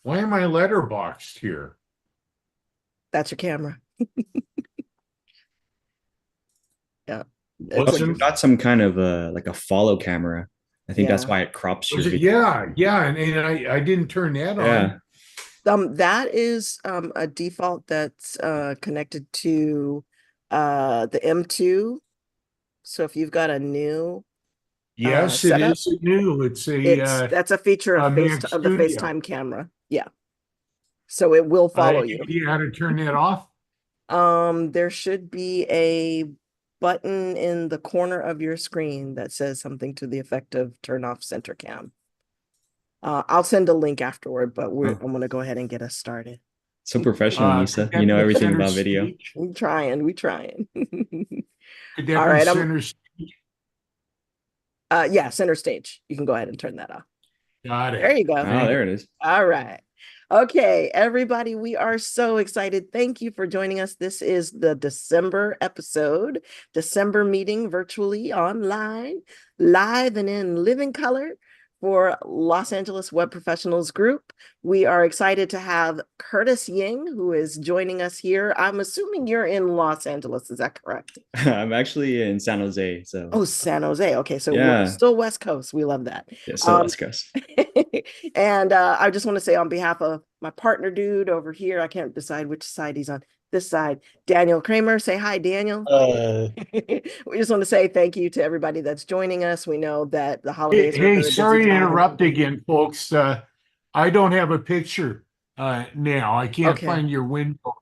Why am I letterboxed here? That's your camera. Yeah. It's Oh, like, you've Wasn't got some kind of like a follow camera. I think that's yeah. why it crops your was it? video. Yeah, yeah, and I didn't turn that Yeah. on. That is a default that's connected to the M2. So if you've got a new Yes, it setup, is new. It's a that's a feature of Mac the Studio. FaceTime camera. Yeah. So it will follow Any you. idea how to turn that off? There should be a button in the corner of your screen that says something to the effect of turn off center cam. I'll send a link afterward, but Oh, I'm gonna go ahead and get us started. so professional, Could Nisa. You that know be everything center about video. stage? We trying. Could that All be right, center stage? yeah, center stage. You can go ahead and turn that off. Got There it. you go. Oh, Thank there you. it is. All right. Okay, everybody, we are so excited. Thank you for joining us. This is the December episode, December meeting virtually online, live and in living color for Los Angeles Web Professionals Group. We are excited to have Curtis Ying, who is joining us here. I'm assuming you're in Los Angeles. Is that correct? I'm actually in San Jose, so Oh, San Jose. Okay, so we're yeah, still West Coast. We love that. yeah, still Um, West Coast. and I just want to say on behalf of my partner dude over here, I can't decide which side he's on. This side, Daniel Kramer. Say hi, Daniel. We just want to say thank you to everybody that's joining us. We know that the Hey, holidays are a hey, very busy sorry to time. interrupt again, folks. I don't have a picture now. I can't Okay. find your window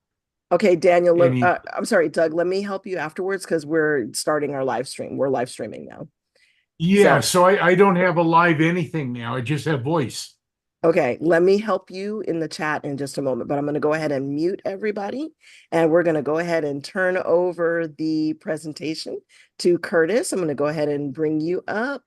Okay, Daniel, any. I'm sorry, Doug, let me help you afterwards because we're starting our live stream. We're live streaming now. Yeah, So so I don't have a live anything now. I just have voice. okay, let me help you in the chat in just a moment, but I'm going to go ahead and mute everybody. And we're going to go ahead and turn over the presentation to Curtis. I'm going to go ahead and bring you up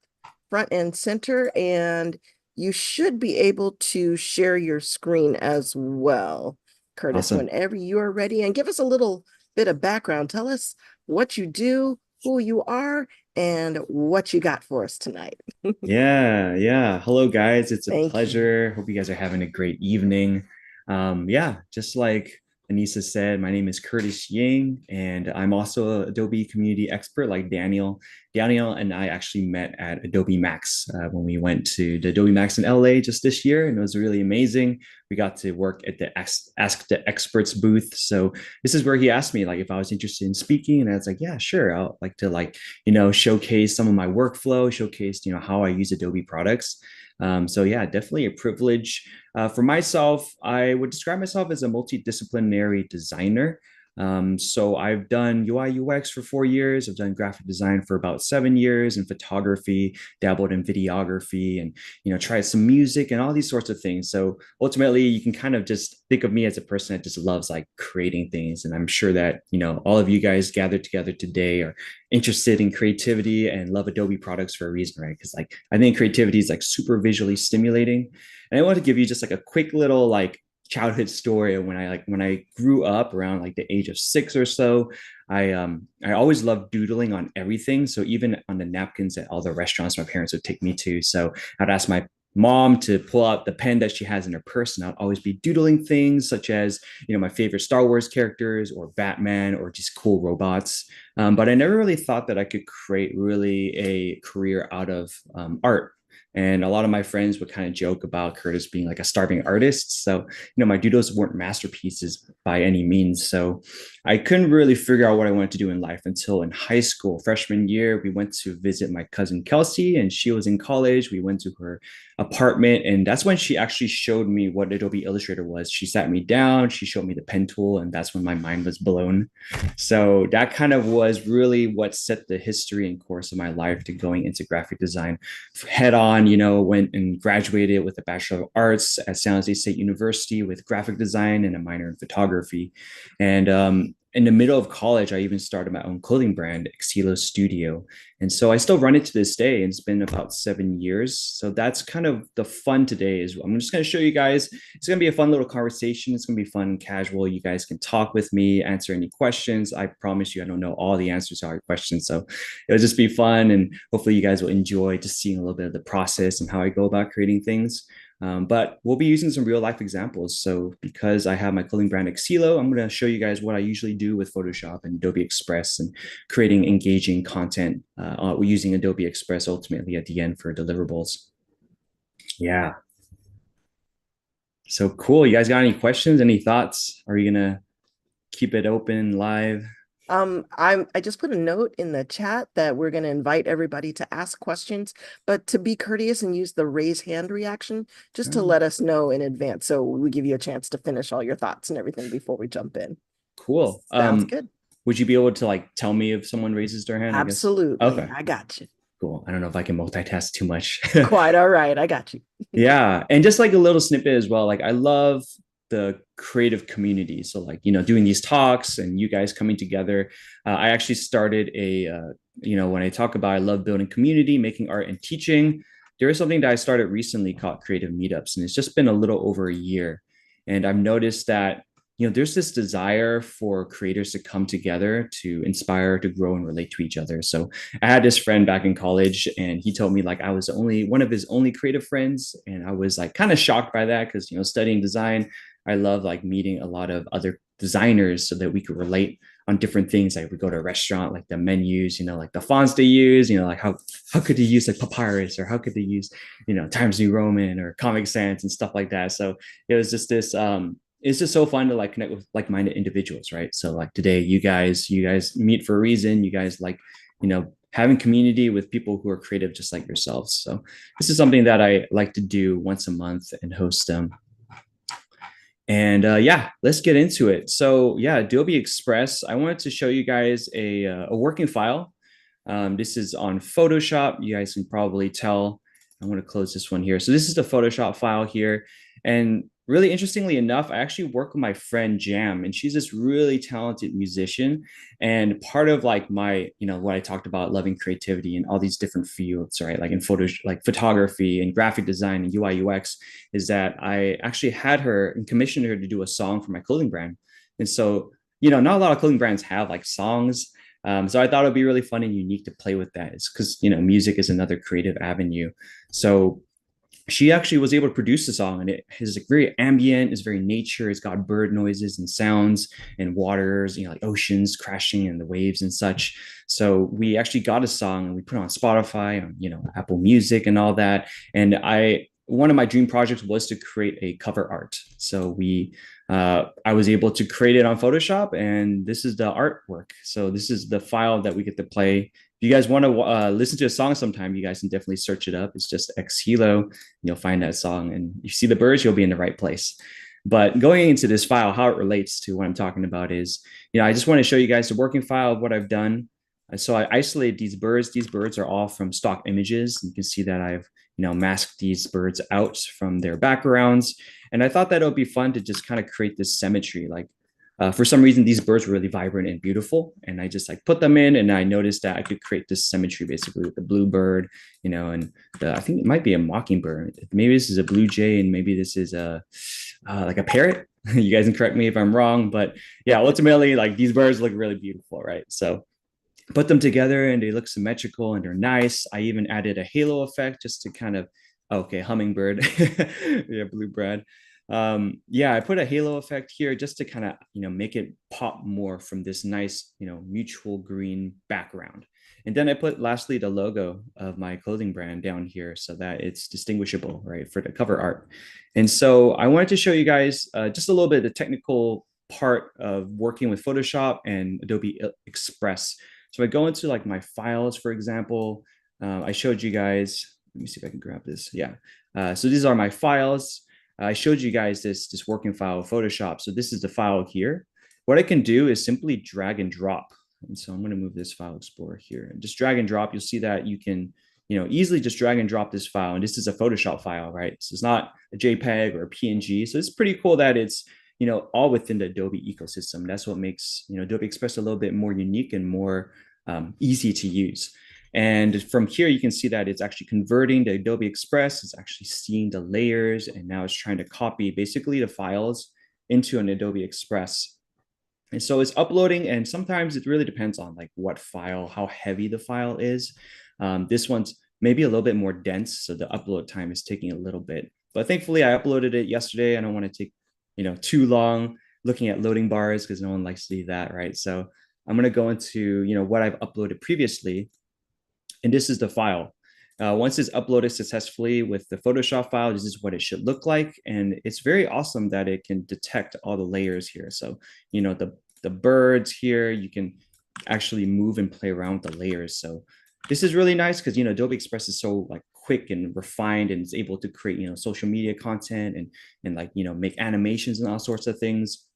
front and center, and you should be able to share your screen as well, Curtis, Awesome. whenever you are ready. And give us a little bit of background. Tell us what you do, who you are, and what you got for us tonight. Yeah, yeah. Hello, guys. It's a Thank you. pleasure. Hope you guys are having a great evening. Yeah, just like Anissa said, my name is Curtis Ying, and I'm also an Adobe community expert like Daniel. Daniel and I actually met at Adobe Max when we went to the Adobe Max in LA just this year, and it was really amazing. We got to work at the Ask the Experts booth. So this is where he asked me like if I was interested in speaking, and I was like, yeah, sure. I'll like to showcase some of my workflow, showcase, how I use Adobe products. So yeah, definitely a privilege. For myself, I would describe myself as a multidisciplinary designer. So I've done UI UX for 4 years. I've done graphic design for about 7 years and photography, dabbled in videography and, tried some music and all these sorts of things. So ultimately you can kind of just think of me as a person that just loves like creating things. And I'm sure that, all of you guys gathered together today are interested in creativity and love Adobe products for a reason, right? Because like I think creativity is like super visually stimulating. And I want to give you just like a quick little like childhood story of when I grew up around like the age of 6 or so. I always loved doodling on everything. So even on the napkins at all the restaurants my parents would take me to. So I'd ask my mom to pull out the pen that she has in her purse, and I'd always be doodling things such as my favorite Star Wars characters or Batman or just cool robots. But I never really thought that I could create really a career out of art. And a lot of my friends would kind of joke about Curtis being like a starving artist. So, my doodles weren't masterpieces by any means. So I couldn't really figure out what I wanted to do in life until in high school, freshman year, we went to visit my cousin Kelsy, and she was in college. We went to her apartment, and that's when she actually showed me what Adobe Illustrator was. She sat me down, she showed me the pen tool, and that's when my mind was blown. So that kind of was really what set the history and course of my life to going into graphic design head on. Went and graduated with a Bachelor of Arts at San Jose State University with graphic design and a minor in photography. And in the middle of college, I even started my own clothing brand, Exilo Studio. And so I still run it to this day. And it's been about 7 years. So that's kind of the fun today is I'm just going to show you guys. It's going to be a fun little conversation. It's going to be fun and casual. You guys can talk with me, answer any questions. I promise you, I don't know all the answers to all your questions. So it'll just be fun. And hopefully you guys will enjoy just seeing a little bit of the process and how I go about creating things. But we'll be using some real life examples. So because I have my clothing brand Exilo, I'm going to show you guys what I usually do with Photoshop and Adobe Express and creating engaging content using Adobe Express ultimately at the end for deliverables. Yeah. So cool. You guys got any questions, any thoughts? Are you going to keep it open live? I just put a note in the chat that we're going to invite everybody to ask questions, but to be courteous and use the raise hand reaction just to let us know in advance. So we give you a chance to finish all your thoughts and everything before we jump in. Cool. Sounds good. Would you be able to like tell me if someone raises their hand? Absolutely. I guess? Okay. I got you. Cool. I don't know if I can multitask too much. Quite all right. I got you. Yeah. And just like a little snippet as well. Like I love the creative community. So like, doing these talks and you guys coming together. I actually started when I talk about, I love building community, making art and teaching. There is something that I started recently called Creative Meetups. And it's just been a little over a year. And I've noticed that there's this desire for creators to come together to inspire, to grow and relate to each other. So I had this friend back in college and he told me like I was only one of his only creative friends. And I was like kind of shocked by that because, studying design, I love like meeting a lot of other designers so that we could relate on different things. Like we go to a restaurant, like the menus, like the fonts they use, like how could they use like papyrus or how could they use, Times New Roman or Comic Sans and stuff like that. So it was just this, it's just so fun to like connect with like-minded individuals, right? So like today, you guys meet for a reason. You guys like, having community with people who are creative just like yourselves. So this is something that I like to do once a month and host them. And yeah, let's get into it. So yeah, Adobe Express, I wanted to show you guys a working file. This is on Photoshop. You guys can probably tell. I'm going to close this one here. So this is the Photoshop file here. And really interestingly enough, I actually work with my friend Jam, and she's this really talented musician. And part of like my, what I talked about, loving creativity in all these different fields, right? Like in like photography and graphic design and UI UX, is that I actually had her and commissioned her to do a song for my clothing brand. And so, not a lot of clothing brands have like songs. So I thought it'd be really fun and unique to play with that. It's because, music is another creative avenue. So she actually was able to produce the song, and it is like very ambient, it's very nature, it's got bird noises and sounds and waters, like oceans crashing and the waves and such. So we actually got a song and we put it on Spotify, on, Apple Music and all that. And one of my dream projects was to create a cover art. So I was able to create it on Photoshop, and this is the artwork. So this is the file that we get to play. If you guys want to listen to a song sometime, you guys can definitely search it up. It's just Exilo. You'll find that song, and you see the birds, you'll be in the right place. But going into this file, how it relates to what I'm talking about is, I just want to show you guys the working file of what I've done. So I isolated these birds. These birds are all from stock images. You can see that I've masked these birds out from their backgrounds. And I thought that it would be fun to just kind of create this symmetry. Like for some reason, these birds were really vibrant and beautiful. And I just like put them in, and I noticed that I could create this symmetry basically with the bluebird, and I think it might be a mockingbird. Maybe this is a blue jay, and maybe this is like a parrot. You guys can correct me if I'm wrong, but yeah, ultimately like these birds look really beautiful, right? So put them together and they look symmetrical and they're nice. I even added a halo effect just to kind of, okay, hummingbird, yeah, bluebird. Yeah, I put a halo effect here just to kind of, make it pop more from this nice, mutual green background. And then I put lastly the logo of my clothing brand down here so that it's distinguishable, right, for the cover art. And so I wanted to show you guys just a little bit of the technical part of working with Photoshop and Adobe Express. So I go into like my files, for example. I showed you guys, let me see if I can grab this. Yeah. So these are my files. I showed you guys this working file of Photoshop. So this is the file here. What I can do is simply drag and drop. And so I'm going to move this file explorer here and just drag and drop. You'll see that you can, easily just drag and drop this file. And this is a Photoshop file, right? So it's not a JPEG or a PNG. So it's pretty cool that it's, all within the Adobe ecosystem. That's what makes, Adobe Express a little bit more unique and more easy to use. And from here, you can see that it's actually converting the Adobe Express. It's actually seeing the layers, and now it's trying to copy basically the files into an Adobe Express. And so it's uploading, and sometimes it really depends on like what file, how heavy the file is. This one's maybe a little bit more dense, so the upload time is taking a little bit. But thankfully I uploaded it yesterday. I don't want to take, too long looking at loading bars because no one likes to do that, right? So I'm going to go into, what I've uploaded previously. And this is the file. Once it's uploaded successfully with the Photoshop file, this is what it should look like. And it's very awesome that it can detect all the layers here. So, the birds here, you can actually move and play around with the layers. So this is really nice because, Adobe Express is so like quick and refined and is able to create, social media content and like, make animations and all sorts of things.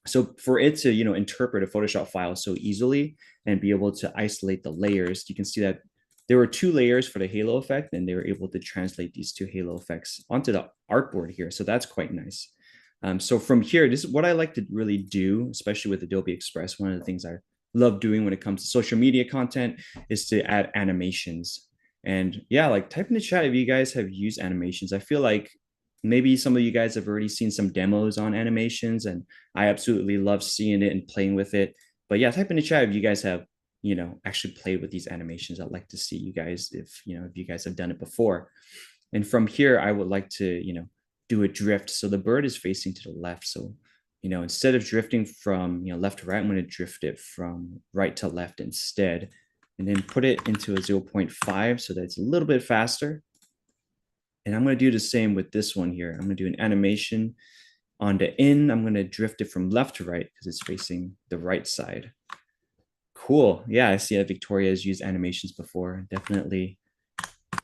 So for it to, interpret a Photoshop file so easily and be able to isolate the layers, you can see that there were 2 layers for the halo effect, and they were able to translate these 2 halo effects onto the artboard here. So that's quite nice. So from here, this is what I like to really do, especially with Adobe Express. One of the things I love doing when it comes to social media content is to add animations. And yeah, like type in the chat if you guys have used animations. I feel like maybe some of you guys have already seen some demos on animations, and I absolutely love seeing it and playing with it. But yeah, type in the chat if you guys have actually played with these animations. I'd like to see you guys if you guys have done it before. And from here, I would like to do a drift. So the bird is facing to the left. So instead of drifting from left to right, I'm going to drift it from right to left instead, and then put it into a 0.5 so that it's a little bit faster. And I'm going to do the same with this one here. I'm going to do an animation on the in. I'm going to drift it from left to right because it's facing the right side. Cool. Yeah, I see that Victoria has used animations before. Definitely.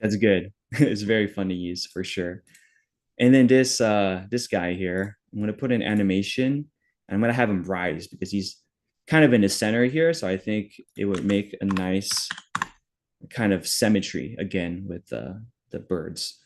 That's good. It's very fun to use for sure. And then this guy here, I'm going to put an animation and I'm going to have him rise because he's kind of in the center here. So I think it would make a nice kind of symmetry again with the birds.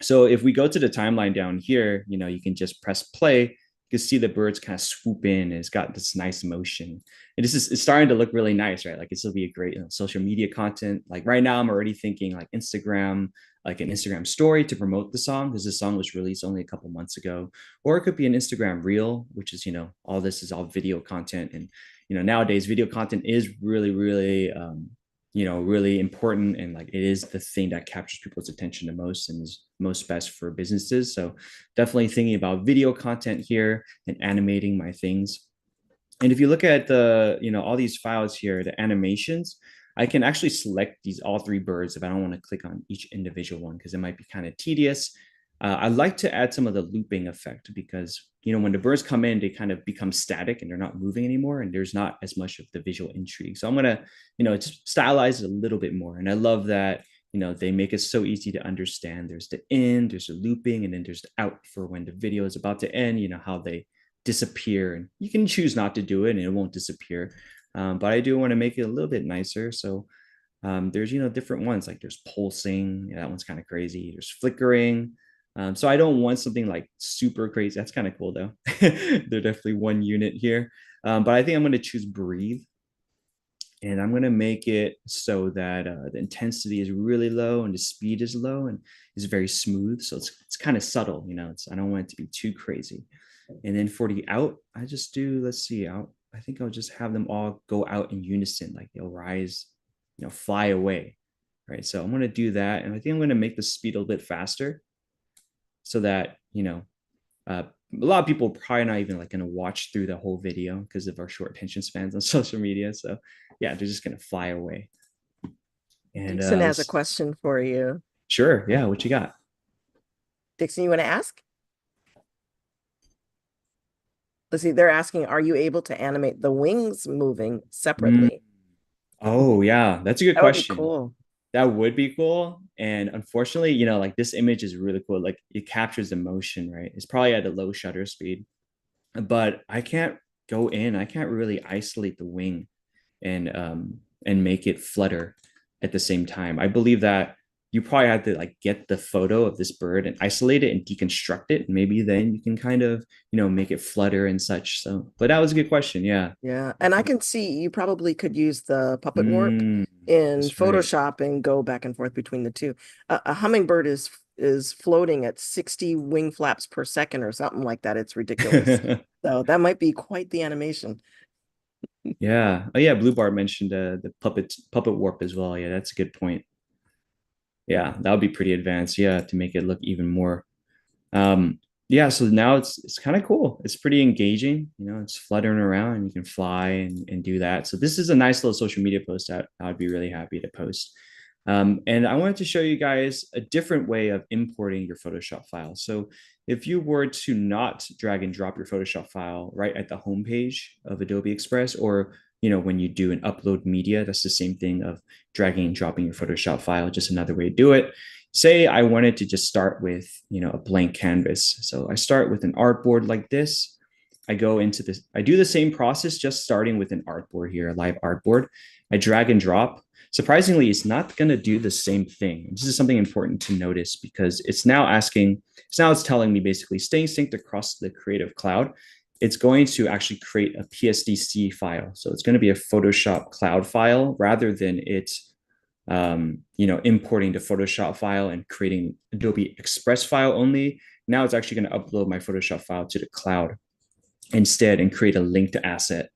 So if we go to the timeline down here, you can just press play. You can see the birds kind of swoop in and it's got this nice motion. And it's starting to look really nice, right? Like this will be a great social media content. Like right now, I'm already thinking like Instagram, like an Instagram story to promote the song because the song was released only a couple months ago. Or it could be an Instagram reel, which is, all this is all video content. And, nowadays video content is really, really, really important, and like it is the thing that captures people's attention the most and is most best for businesses. So definitely thinking about video content here and animating my things. And if you look at the all these files here, the animations, I can actually select all 3 birds if I don't want to click on each individual one because it might be kind of tedious. I like to add some of the looping effect because, when the birds come in, they kind of become static and they're not moving anymore. And there's not as much of the visual intrigue. So I'm going to, just stylize it a little bit more. And I love that, they make it so easy to understand. There's the in, there's the looping, and then there's the out for when the video is about to end, how they disappear. And you can choose not to do it and it won't disappear. But I do want to make it a little bit nicer. So there's, different ones, like there's pulsing. Yeah, that one's kind of crazy. There's flickering. So I don't want something like super crazy. That's kind of cool though. They're definitely 1 unit here. But I think I'm going to choose breathe. And I'm going to make it so that the intensity is really low and the speed is low and is very smooth. So it's kind of subtle, I don't want it to be too crazy. And then for the out, I just do, let's see, I think I'll just have them all go out in unison, like they'll rise, fly away, right? So I'm going to do that. And I think I'm going to make the speed a little bit faster so that, a lot of people are probably not even like going to watch through the whole video because of our short attention spans on social media. So yeah, they're just going to fly away. And Dixon has a question for you. Sure. Yeah. What you got? Dixon, you want to ask? Let's see, they're asking, are you able to animate the wings moving separately? Oh, yeah. That's a good question. Would be cool. That would be cool. And unfortunately, like this image is really cool. Like it captures emotion, right? It's probably at a low shutter speed, but I can't go in. I can't really isolate the wing and make it flutter at the same time. I believe that you probably have to like get the photo of this bird and isolate it and deconstruct it. And maybe then you can kind of, make it flutter and such. So, but that was a good question. Yeah. Yeah. And I can see you probably could use the puppet warp in Photoshop and go back and forth between the two. A hummingbird is floating at 60 wing flaps per second or something like that. It's ridiculous. So that might be quite the animation. Yeah. Oh yeah. Blue Bar mentioned the puppet warp as well. Yeah, that's a good point. Yeah, that would be pretty advanced. Yeah, to make it look even more Yeah, so now it's kind of cool. It's pretty engaging. It's fluttering around and you can fly and do that. So this is a nice little social media post that I'd be really happy to post. And I wanted to show you guys a different way of importing your Photoshop file. So if you were to not drag and drop your Photoshop file right at the home page of Adobe Express, or when you do an upload media, that's the same thing of dragging and dropping your Photoshop file, just another way to do it. Say I wanted to just start with, a blank canvas. So I start with an artboard like this. I go into this, I do the same process, just starting with an artboard here, a live artboard. I drag and drop. Surprisingly, it's not going to do the same thing. This is something important to notice because it's now it's telling me basically staying synced across the Creative Cloud. It's going to actually create a PSDC file. So it's going to be a Photoshop cloud file rather than importing the Photoshop file and creating Adobe Express file only. Now it's actually going to upload my Photoshop file to the cloud instead and create a linked asset.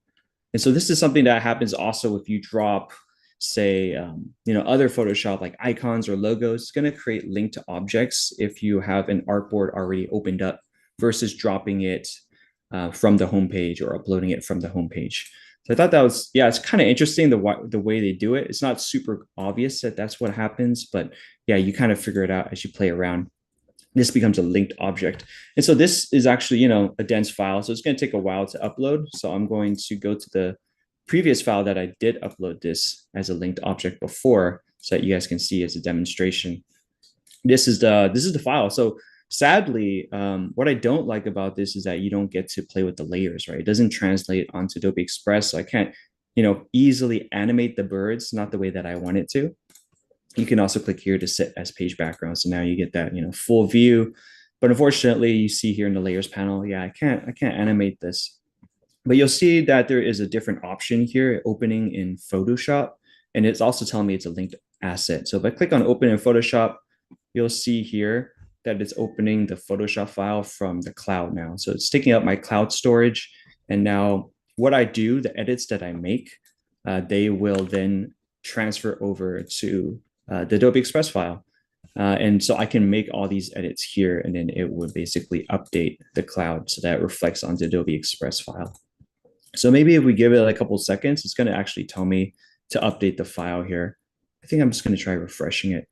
And so this is something that happens also if you drop, say, other Photoshop like icons or logos. It's going to create linked objects if you have an artboard already opened up versus dropping it from the homepage or uploading it from the homepage. So I thought that was, it's kind of interesting the way they do it. It's not super obvious that that's what happens, but yeah, you kind of figure it out as you play around. This becomes a linked object. And so this is actually, a dense file. So it's going to take a while to upload. So I'm going to go to the previous file that I did upload this as a linked object before so that you guys can see as a demonstration. This is the file. So sadly, what I don't like about this is that you don't get to play with the layers, right? It doesn't translate onto Adobe Express. So I can't, easily animate the birds, not the way that I want it to. You can also click here to set as page background. So now you get that, full view. But unfortunately, you see here in the layers panel, I can't animate this. But you'll see that there is a different option here opening in Photoshop. And it's also telling me it's a linked asset. So if I click on open in Photoshop, you'll see here that it's opening the Photoshop file from the cloud now. So it's taking up my cloud storage. And now what I do, the edits that I make, they will then transfer over to the Adobe Express file. And so I can make all these edits here, and then it would basically update the cloud so that it reflects on the Adobe Express file. So maybe if we give it a couple seconds, it's going to actually tell me to update the file here. I think I'm just going to try refreshing it.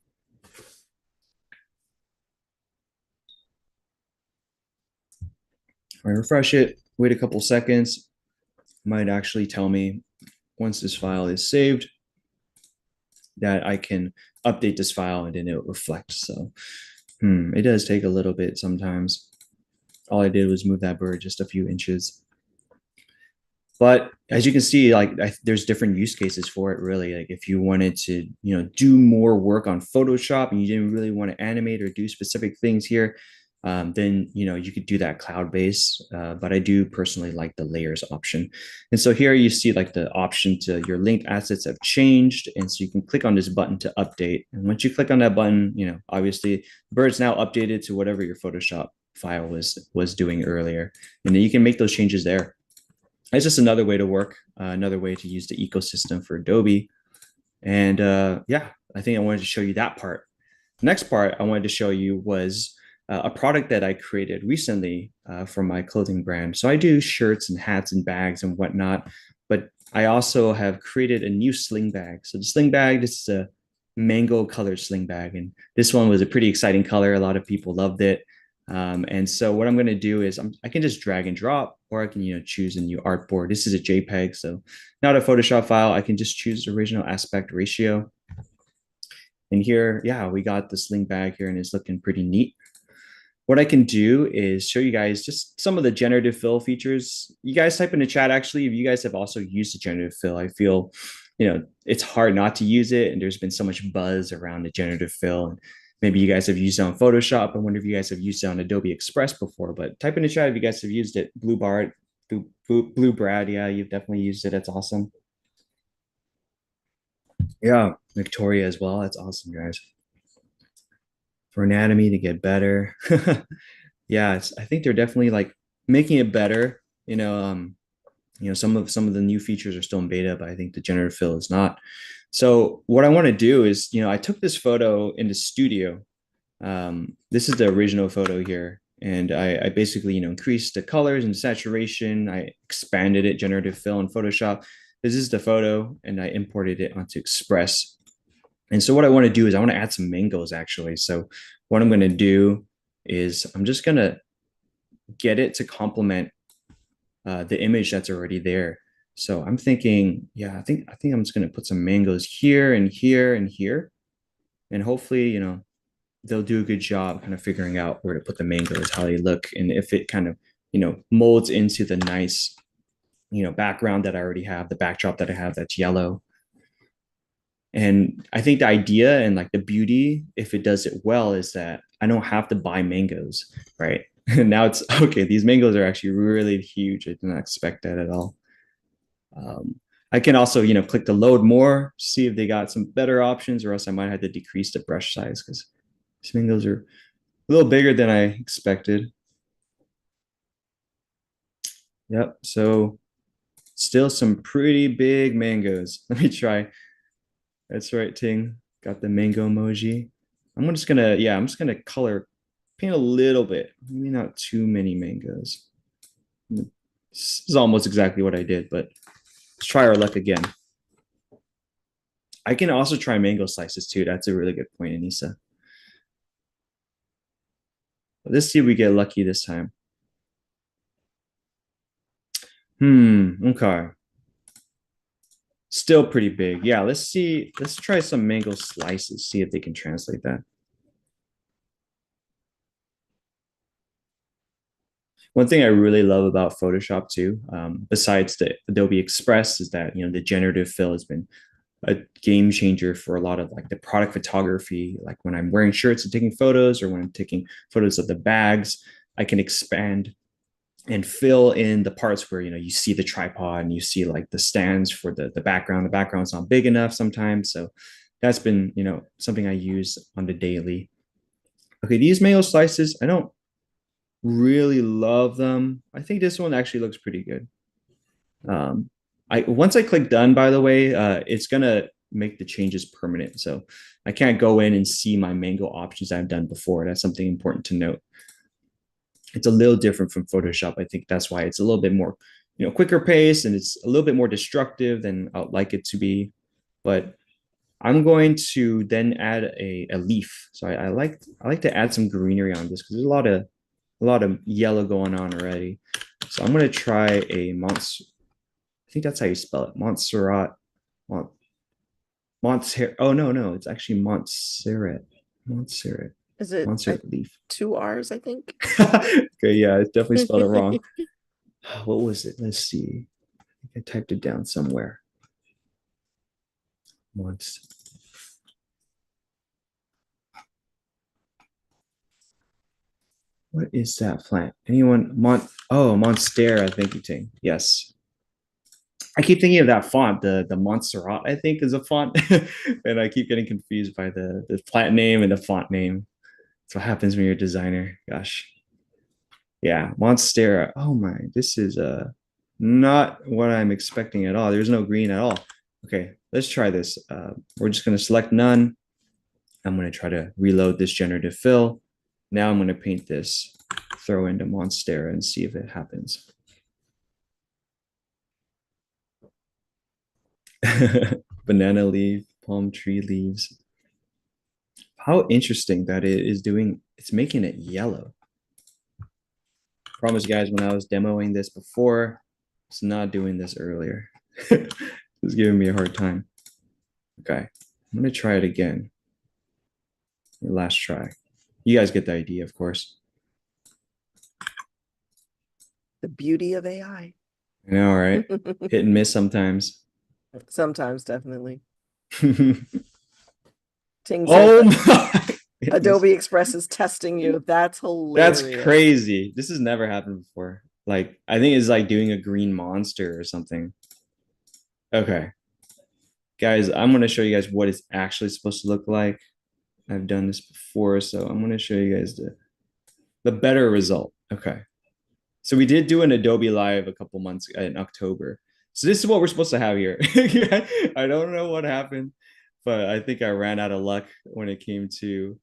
If I refresh it, wait a couple seconds, it might actually tell me once this file is saved that I can update this file and then it will reflect. So it does take a little bit sometimes. All I did was move that bird just a few inches. But as you can see, there's different use cases for it, really. Like if you wanted to, do more work on Photoshop and you didn't really want to animate or do specific things here, then, you could do that cloud-based. But I do personally like the layers option. And so here you see the option to your linked assets have changed. And so you can click on this button to update. And once you click on that button, obviously the bird's now updated to whatever your Photoshop file was doing earlier. And then you can make those changes there. It's just another way to work, another way to use the ecosystem for Adobe. And I think I wanted to show you that part. The next part I wanted to show you was a product that I created recently for my clothing brand. So I do shirts and hats and bags and whatnot, but I also have created a new sling bag. So the sling bag, this is a mango colored sling bag. And this one was a pretty exciting color. A lot of people loved it. And so what I'm going to do is I can just drag and drop, or I can, choose a new artboard. This is a JPEG, so not a Photoshop file. I can just choose the original aspect ratio. And here, we got the sling bag here and it's looking pretty neat. What I can do is show you guys just some of the generative fill features. You guys type in the chat, actually, if you guys have also used the generative fill. I feel, it's hard not to use it. And there's been so much buzz around the generative fill. And maybe you guys have used it on Photoshop. I wonder if you guys have used it on Adobe Express before, but type in the chat if you guys have used it. Blue Brad, yeah, you've definitely used it. That's awesome. Yeah, Victoria as well. That's awesome, guys. For anatomy to get better. I think they're definitely making it better. Some of the new features are still in beta, but I think the generative fill is not. So what I want to do is, I took this photo in the studio. This is the original photo here. And I basically, increased the colors and saturation. I expanded it, generative fill in Photoshop. This is the photo, and I imported it onto Express. And so what I want to do is I want to add some mangoes actually. So what I'm going to do is I'm just going to get it to complement the image that's already there. So I'm thinking, yeah, I think I'm just going to put some mangoes here and here and here. And hopefully, they'll do a good job kind of figuring out where to put the mangoes, how they look, and if it kind of, molds into the nice, background that I already have, the backdrop that I have that's yellow. And I think the idea and like the beauty, if it does it well, is that I don't have to buy mangoes, right? And now it's okay. These mangoes are actually really huge. I did not expect that at all. I can also, click the load more, see if they got some better options, or else I might have to decrease the brush size because these mangoes are a little bigger than I expected. Yep. So still some pretty big mangoes. Let me try. That's right, Ting. Got the mango emoji. I'm just gonna color paint a little bit, maybe not too many mangoes. This is almost exactly what I did, but let's try our luck again. I can also try mango slices too. That's a really good point, Anissa. Let's see if we get lucky this time. Okay. Still pretty big. Yeah, let's see. Let's try some mango slices, see if they can translate that. One thing I really love about Photoshop too, besides the Adobe Express, is that the generative fill has been a game changer for a lot of like the product photography. Like when I'm wearing shirts and taking photos, or when I'm taking photos of the bags, I can expand and fill in the parts where you see the tripod and you see like the stands for the background. The background's not big enough sometimes, so that's been something I use on the daily. Okay, these mango slices, I don't really love them. I think this one actually looks pretty good. Once I click done, by the way, it's gonna make the changes permanent. So I can't go in and see my mango options I've done before. That's something important to note. It's a little different from Photoshop. I think that's why it's a little bit more, quicker pace, and it's a little bit more destructive than I'd like it to be. But I'm going to then add a leaf. So I like to add some greenery on this because there's a lot of yellow going on already. So I'm going to try a monster. I think that's how you spell it. Montserrat. Montserrat. Oh, no. It's actually Montserrat. Montserrat. Is it Montserrat leaf. 2 R's, I think? Okay, yeah, I definitely spelled it wrong. What was it? Let's see. I think I typed it down somewhere. What is that plant? Anyone? Monstera. Thank you, Ting. Yes. I keep thinking of that font, the Montserrat, I think, is a font. And I keep getting confused by the plant name and the font name. That's what happens when you're a designer. Gosh. Yeah, Monstera. Oh my, this is not what I'm expecting at all. There's no green at all. Okay, let's try this. We're just going to select none. I'm going to try to reload this generative fill. Now I'm going to paint this, throw into Monstera and see if it happens. Banana leaf, palm tree leaves. How interesting that it is doing, it's making it yellow. Promise you guys, when I was demoing this before, it's not doing this earlier. It's giving me a hard time. Okay, I'm gonna try it again. Last try. You guys get the idea, of course. The beauty of AI. I know, right? Hit and miss sometimes. Sometimes, definitely. Ting Oh says my! Adobe Express is testing you. That's hilarious. That's crazy. This has never happened before. Like, I think it's like doing a green monster or something. Okay. Guys, I'm going to show you guys what it's actually supposed to look like. I've done this before, so I'm going to show you guys the better result. Okay. So we did do an Adobe Live a couple months in October. So this is what we're supposed to have here. I don't know what happened, but I think I ran out of luck when it came to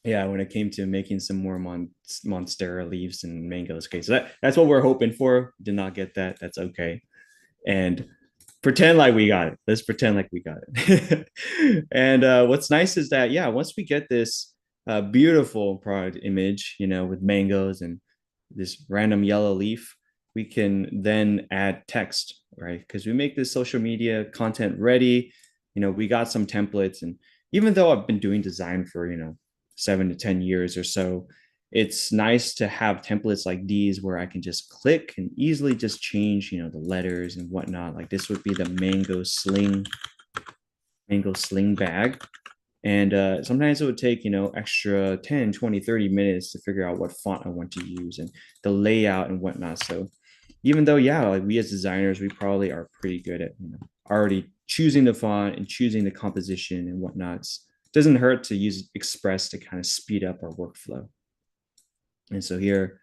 Yeah, when it came to making some more Monstera leaves and mangoes. Okay, so that's what we're hoping for. Did not get that. That's okay. And pretend like we got it. Let's pretend like we got it. And what's nice is that, yeah, once we get this beautiful product image, with mangoes and this random yellow leaf, we can then add text, right? Because we make this social media content ready. We got some templates. And even though I've been doing design for, 7 to 10 years or so, it's nice to have templates like these where I can just click and easily just change, the letters and whatnot. Like this would be the mango sling bag. And sometimes it would take, extra 10, 20, 30 minutes to figure out what font I want to use and the layout and whatnot. So even though, yeah, like we as designers, we probably are pretty good at, already choosing the font and choosing the composition and whatnot. It doesn't hurt to use Express to kind of speed up our workflow. And so here,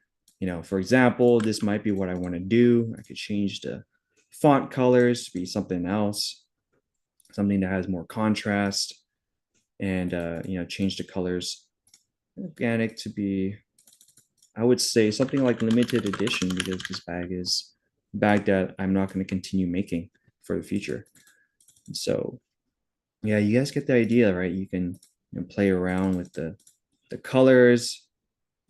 for example, this might be what I want to do. I could change the font colors to be something else, something that has more contrast, and change the colors organic to be, I would say, something like limited edition, because this bag is a bag that I'm not going to continue making for the future. And so yeah, you guys get the idea, right? You can play around with the colors.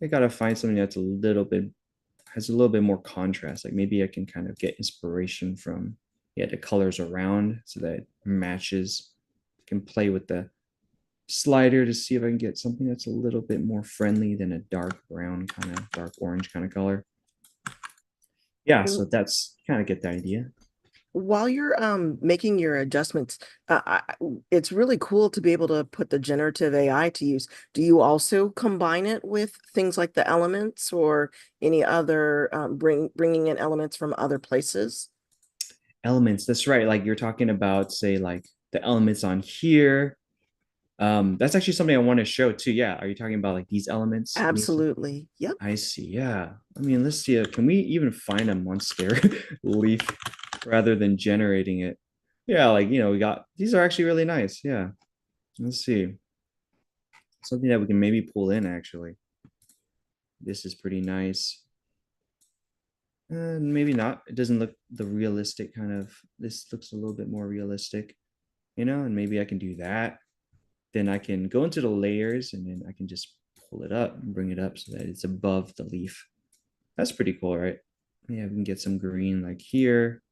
I gotta find something that's has a little bit more contrast. Like maybe I can kind of get inspiration from, the colors around so that it matches. I can play with the slider to see if I can get something that's a little bit more friendly than a dark brown kind of dark orange kind of color. Yeah, so that's kind of get the idea. While you're making your adjustments, it's really cool to be able to put the generative AI to use. Do you also combine it with things like the elements or any other bringing in elements from other places? Elements, that's right. Like you're talking about, say, like the elements on here. That's actually something I want to show too. Yeah, are you talking about like these elements? Absolutely. Yep. I see. Yeah. I mean, let's see. Can we even find a monster leaf rather than generating it? Yeah, like, we got, these are actually really nice. Yeah. Let's see. Something that we can maybe pull in actually. This is pretty nice. Maybe not. It doesn't look the realistic kind of, this looks a little bit more realistic, and maybe I can do that. Then I can go into the layers and then I can just pull it up and bring it up so that it's above the leaf. That's pretty cool, right? Yeah, we can get some green like here.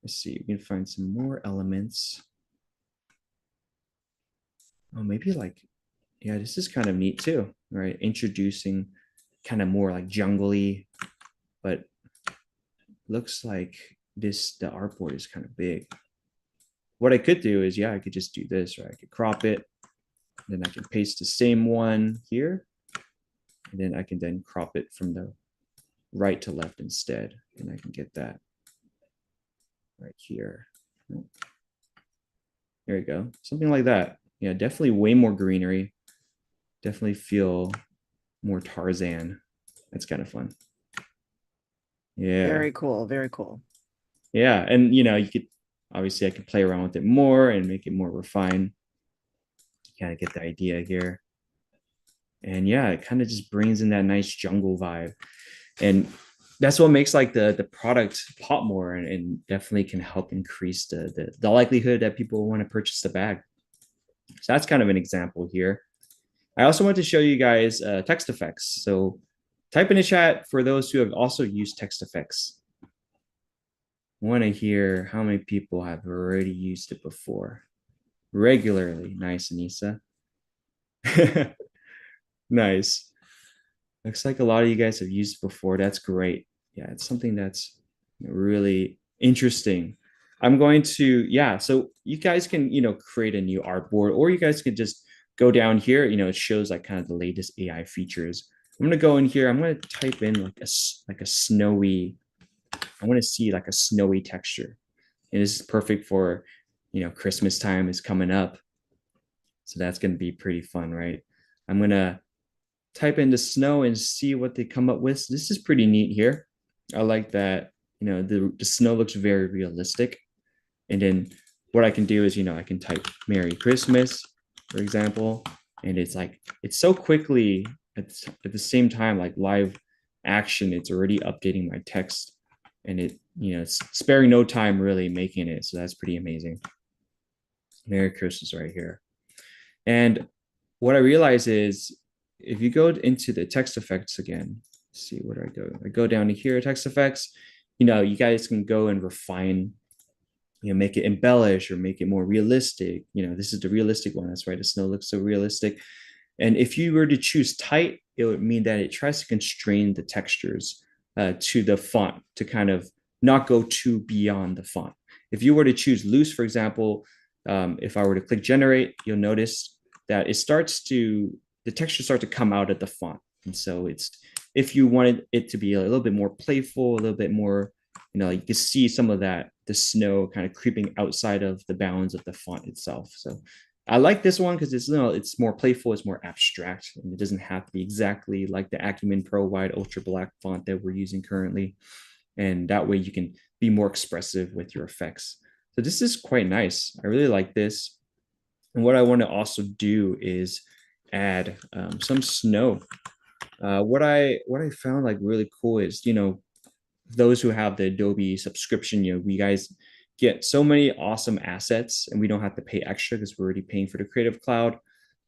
Let's see, we can find some more elements. Oh, maybe like, yeah, this is kind of neat too, right? Introducing kind of more like jungly, but looks like the artboard is kind of big. What I could do is, yeah, I could just do this, right? I could crop it, then I can paste the same one here, and then I can then crop it from the right to left instead, and I can get that right here. There you go, something like that. Yeah, definitely way more greenery. Definitely feel more Tarzan. That's kind of fun. Yeah. Very cool. Very cool. Yeah, and you could obviously I could play around with it more and make it more refined. Kind of get the idea here. And yeah, it kind of just brings in that nice jungle vibe. And that's what makes like the product pop more, and definitely can help increase the likelihood that people want to purchase the bag. So that's kind of an example here. I also want to show you guys text effects. So type in the chat for those who have also used text effects. I want to hear how many people have already used it before. Regularly. Nice, Anissa. Nice. Looks like a lot of you guys have used it before. That's great. Yeah, it's something that's really interesting. I'm going to, yeah, so you guys can, create a new artboard, or you guys could just go down here. It shows like kind of the latest AI features. I'm going to go in here. I'm going to type in like a snowy, I want to see like a snowy texture. And this is perfect for, Christmas time is coming up. So that's going to be pretty fun, right? I'm going to type into snow and see what they come up with. This is pretty neat here. I like that, the snow looks very realistic. And then what I can do is, I can type Merry Christmas, for example, And it's like, it's so quickly at the same time, like live action, it's already updating my text, and it, it's sparing no time really making it. So that's pretty amazing. Merry Christmas right here. And what I realize is if you go into the text effects again, let's see, where do I go? I go down to here, text effects, you guys can go and refine, make it embellish or make it more realistic. This is the realistic one. That's why the snow looks so realistic. And if you were to choose tight, it would mean that it tries to constrain the textures to the font to kind of not go too beyond the font. If you were to choose loose, for example, if I were to click generate, you'll notice that the textures start to come out of the font. And so if you wanted it to be a little bit more playful, a little bit more, you can see some of that, the snow kind of creeping outside of the bounds of the font itself. So I like this one because it's more playful, it's more abstract, and it doesn't have to be exactly like the Acumen Pro Wide Ultra Black font that we're using currently. And that way you can be more expressive with your effects. So this is quite nice. I really like this. And what I want to also do is add some snow. What I found like really cool is, those who have the Adobe subscription, we guys get so many awesome assets, and we don't have to pay extra because we're already paying for the Creative Cloud.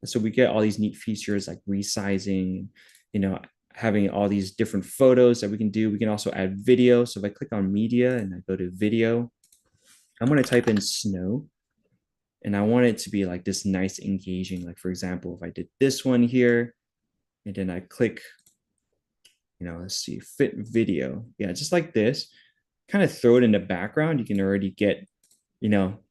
So we get all these neat features like resizing, having all these different photos that we can do. We can also add video. So if I click on media and I go to video, I'm going to type in snow, and I want it to be like this nice engaging. Like, for example, if I did this one here and then I click, let's see, fit video. Yeah, just like this, kind of throw it in the background. You can already get,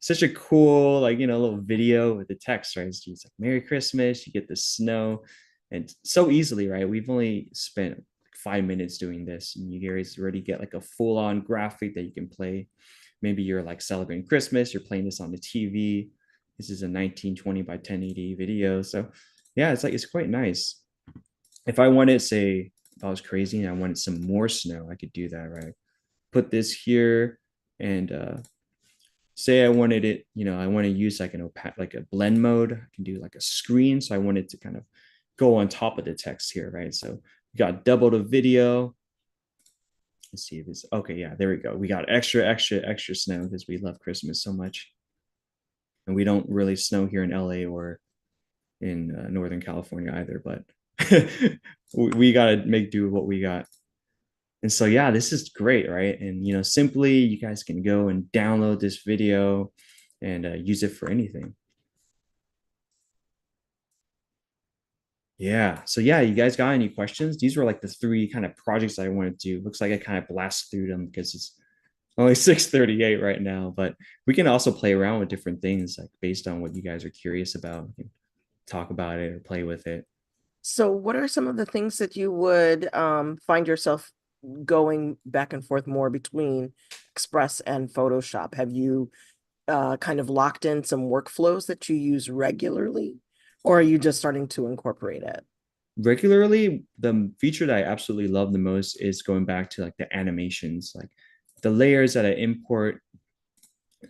such a cool, like, little video with the text, right? It's like Merry Christmas, you get the snow, and so easily, right? We've only spent 5 minutes doing this, and you guys already get like a full-on graphic that you can play. Maybe you're like celebrating Christmas, you're playing this on the TV. This is a 1920 by 1080 video. So yeah, it's quite nice. If I wanted, say, if I was crazy and I wanted some more snow, I could do that, right? Put this here, and say I wanted it, I want to use like like a blend mode. I can do like a screen. So I wanted to kind of go on top of the text here, right? So we got double the video. Let's see if it's okay. Yeah, there we go. We got extra snow because we love Christmas so much. And we don't really snow here in LA or in Northern California either, but we got to make do with what we got. And so, yeah, this is great, right? And, simply you guys can go and download this video and use it for anything. Yeah. So, yeah, you guys got any questions? These were like the 3 kind of projects I wanted to do. Looks like I kind of blast through them because it's only 6:38 right now, but we can also play around with different things like based on what you guys are curious about. We can talk about it or play with it. So what are some of the things that you would find yourself going back and forth more between Express and Photoshop? Have you kind of locked in some workflows that you use regularly, or are you just starting to incorporate it? Regularly, the feature that I absolutely love the most is going back to like the animations, like the layers that I import.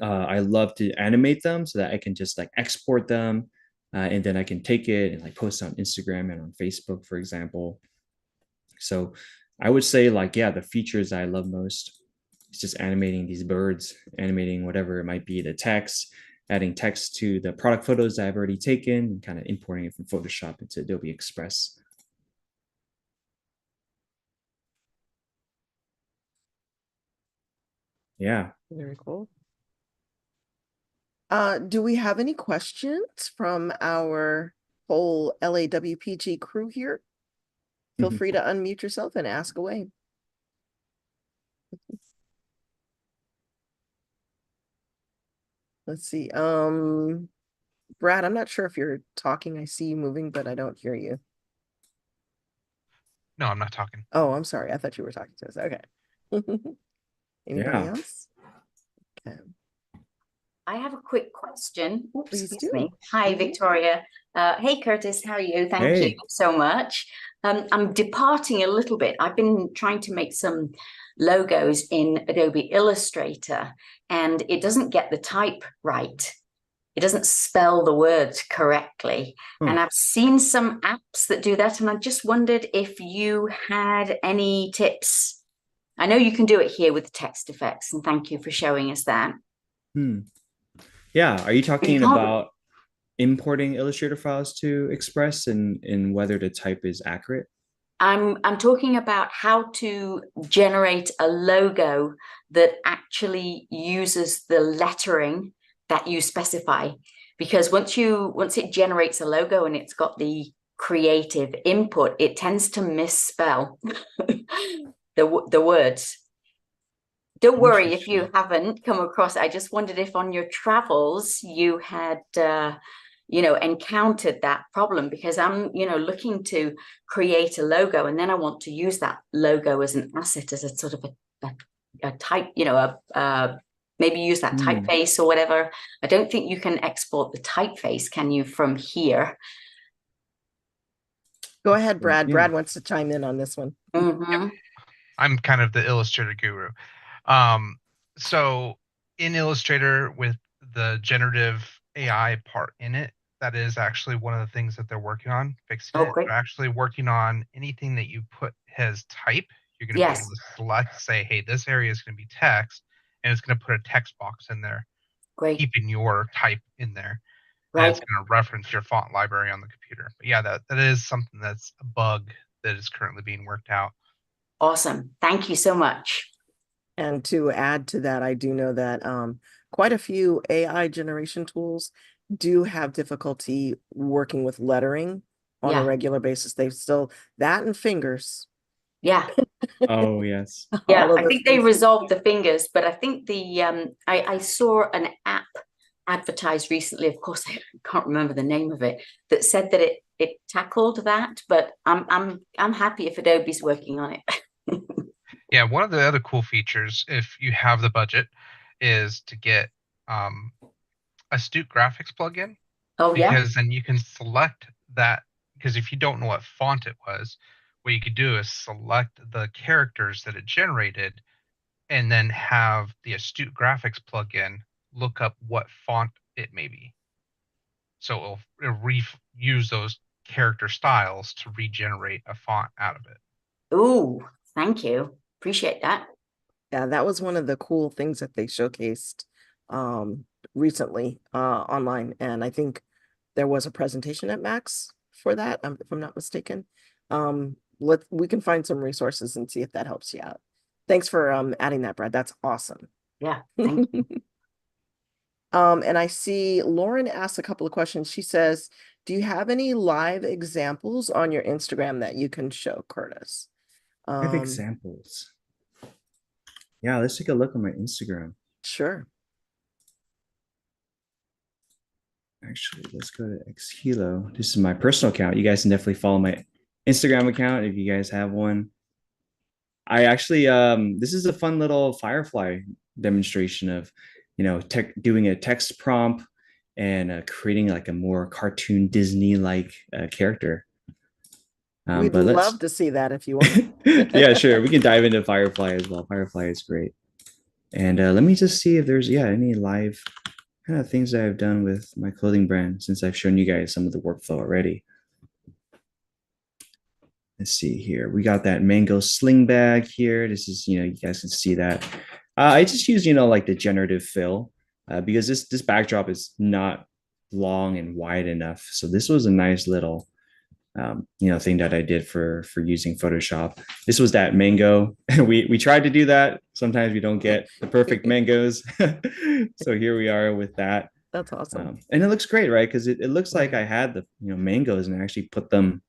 I love to animate them so that I can just like export them, and then I can take it and like post on Instagram and on Facebook, for example. So I would say like, yeah, the features I love most is just animating these birds, animating whatever it might be, the text, adding text to the product photos that I've already taken, and kind of importing it from Photoshop into Adobe Express. Yeah. Very cool. Do we have any questions from our whole LAWPG crew here? Feel free to unmute yourself and ask away. Let's see. Brad, I'm not sure if you're talking. I see you moving, but I don't hear you. No, I'm not talking. Oh, I'm sorry. I thought you were talking to us. Okay. Anybody else? Okay. I have a quick question. Oops, Please excuse do. me. Hi, Victoria. Hey, Curtis, how are you? Thank you so much. I'm departing a little bit. I've been trying to make some logos in Adobe Illustrator, and it doesn't get the type right. it doesn't spell the words correctly. And I've seen some apps that do that, and I just wondered if you had any tips. I know you can do it here with the text effects, and thank you for showing us that. Yeah, are you talking about importing Illustrator files to Express and whether the type is accurate? I'm talking about how to generate a logo that actually uses the lettering that you specify. Because once it generates a logo and it's got the creative input, it tends to misspell the words. Don't worry if you haven't come across it. I just wondered if on your travels you had encountered that problem, because I'm looking to create a logo, and then I want to use that logo as an asset, as a sort of a type, maybe use that typeface or whatever. I don't think you can export the typeface, can you, from here? Go ahead, Brad. Brad wants to chime in on this one. I'm kind of the Illustrator guru. So in Illustrator, with the generative AI part in it, that is actually one of the things that they're working on fixing it. They're actually working on anything that you put as type. You're going to be able to select, say, hey, this area is going to be text, and it's going to put a text box in there, keeping your type in there. And it's going to reference your font library on the computer. But yeah, that is something that's a bug that is currently being worked out. Awesome. Thank you so much. And to add to that, I do know that quite a few AI generation tools do have difficulty working with lettering on a regular basis. They still, that and fingers. Yeah. Oh, yes. Yeah, I think they resolved the fingers, but I think I saw an app advertised recently, of course I can't remember the name of it, that said that it tackled that, but I'm happy if Adobe's working on it. Yeah, one of the other cool features, if you have the budget, is to get Astute Graphics plugin. Because then you can select that, because if you don't know what font it was, what you could do is select the characters that it generated and then have the Astute Graphics plugin look up what font it may be. So it'll use those character styles to regenerate a font out of it. Ooh, thank you. Appreciate that. Yeah, that was one of the cool things that they showcased recently online. And I think there was a presentation at Max for that, if I'm not mistaken. We can find some resources and see if that helps you out. Thanks for adding that, Brad. That's awesome. Yeah, thank you. And I see Lauren asked a couple of questions. She says, do you have any live examples on your Instagram that you can show, Curtis? Live examples. Yeah, let's take a look on my Instagram. Sure. Actually, let's go to Xhilo. This is my personal account. You guys can definitely follow my Instagram account if you guys have one. I actually, this is a fun little Firefly demonstration of, doing a text prompt and creating like a more cartoon Disney-like character. We'd love to see that if you want. Yeah, sure. We can dive into Firefly as well. Firefly is great. And let me just see if there's, any live kind of things that I've done with my clothing brand, since I've shown you guys some of the workflow already. Let's see here. We got that mango sling bag here. This is, you guys can see that. I just use, like the generative fill because this backdrop is not long and wide enough. So this was a nice little, thing that I did for using Photoshop. This was that mango. we tried to do that. Sometimes we don't get the perfect mangoes. So here we are with that. That's awesome. And it looks great, right? Because it looks like I had the mangoes and I actually put them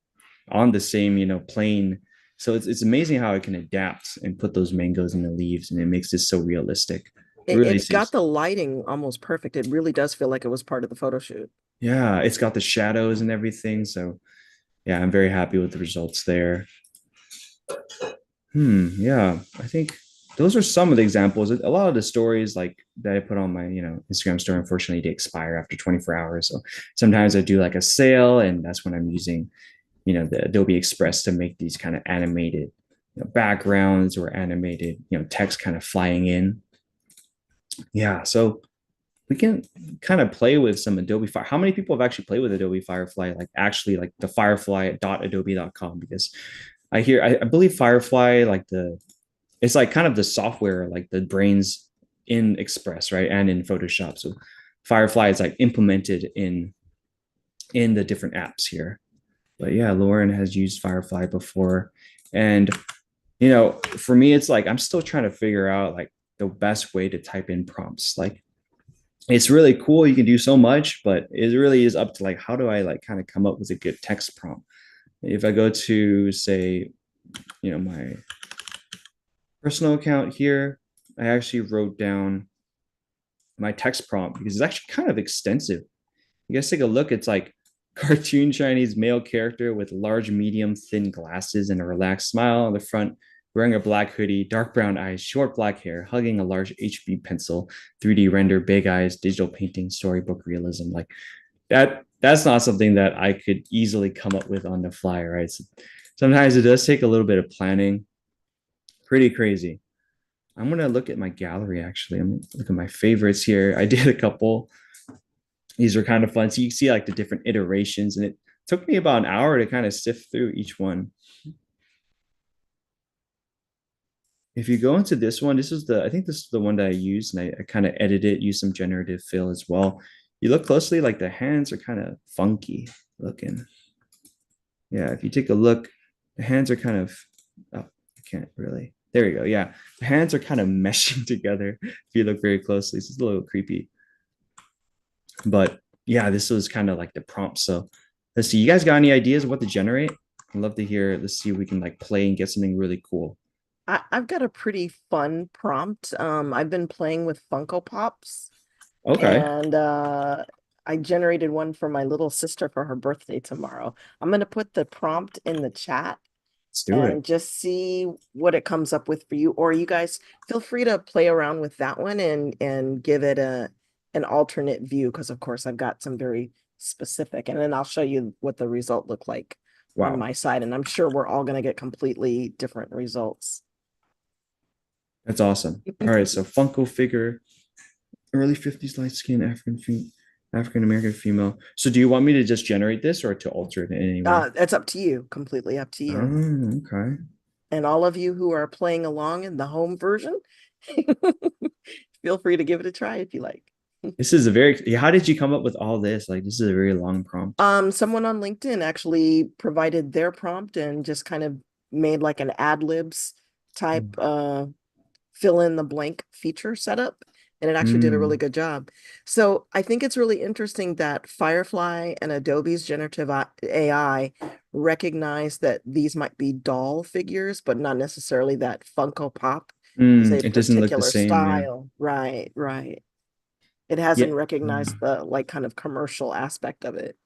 on the same plane. So it's amazing how it can adapt and put those mangoes in the leaves, and it makes this so realistic. It's got the lighting almost perfect. It really does feel like it was part of the photo shoot. Yeah, it's got the shadows and everything. So yeah, I'm very happy with the results there. Yeah, I think those are some of the examples. A lot of the stories like that I put on my Instagram story, unfortunately, they expire after 24 hours. So sometimes I do like a sale, and that's when I'm using the Adobe Express to make these kind of animated backgrounds or animated text kind of flying in. Yeah, so we can kind of play with some Adobe Fire. How many people have actually played with Adobe Firefly? Like actually like the firefly.adobe.com, because I believe Firefly, like it's like kind of the software, like the brains in Express, right? And in Photoshop. So Firefly is like implemented in the different apps here. But yeah, Lauren has used Firefly before. And for me, it's like I'm still trying to figure out like the best way to type in prompts. Like it's really cool. You can do so much, but it really is up to like, how do I like kind of come up with a good text prompt? If I go to say, my personal account here, I actually wrote down my text prompt because it's actually kind of extensive. You guys take a look. It's like cartoon Chinese male character with large, medium, thin glasses and a relaxed smile on the front, wearing a black hoodie, dark brown eyes, short black hair, hugging a large HB pencil, 3D render, big eyes, digital painting, storybook realism. Like that's not something that I could easily come up with on the fly, right? So sometimes it does take a little bit of planning. Pretty crazy. I'm gonna look at my gallery actually. I'm gonna look at my favorites here. I did a couple. These are kind of fun. So you see like the different iterations, and it took me about an hour to kind of sift through each one. If you go into this one, I think this is the one that I used, and I kind of edited, use some generative fill as well. You look closely, like the hands are kind of funky looking. Yeah, if you take a look, the hands are kind of, oh, I can't really. There you go. Yeah, the hands are kind of meshing together if you look very closely. So it's a little creepy. But yeah, this was kind of like the prompt. So let's see. You guys got any ideas of what to generate? I'd love to hear. Let's see if we can like play and get something really cool. I've got a pretty fun prompt. I've been playing with Funko Pops. Okay. And I generated one for my little sister for her birthday tomorrow. I'm going to put the prompt in the chat Let's do and it. just see what it comes up with for you. Or you guys feel free to play around with that one and give it an alternate view, because of course I've got some very specific, and then I'll show you what the result looked like on Wow. my side. And I'm sure we're all going to get completely different results. That's awesome. All right. So Funko figure, early 50s, light skin, African American female. So do you want me to just generate this or to alter it in any way? It's up to you, completely up to you. Oh, okay. And all of you who are playing along in the home version, feel free to give it a try if you like. This is how did you come up with all this? Like, this is a very long prompt. Someone on LinkedIn actually provided their prompt and just kind of made like an ad libs type fill in the blank feature setup, and it actually did a really good job. So I think it's really interesting that Firefly and Adobe's generative AI recognize that these might be doll figures, but not necessarily that Funko Pop is a It doesn't look the particular same. style. Right, right. It hasn't Yeah. recognized the like kind of commercial aspect of it.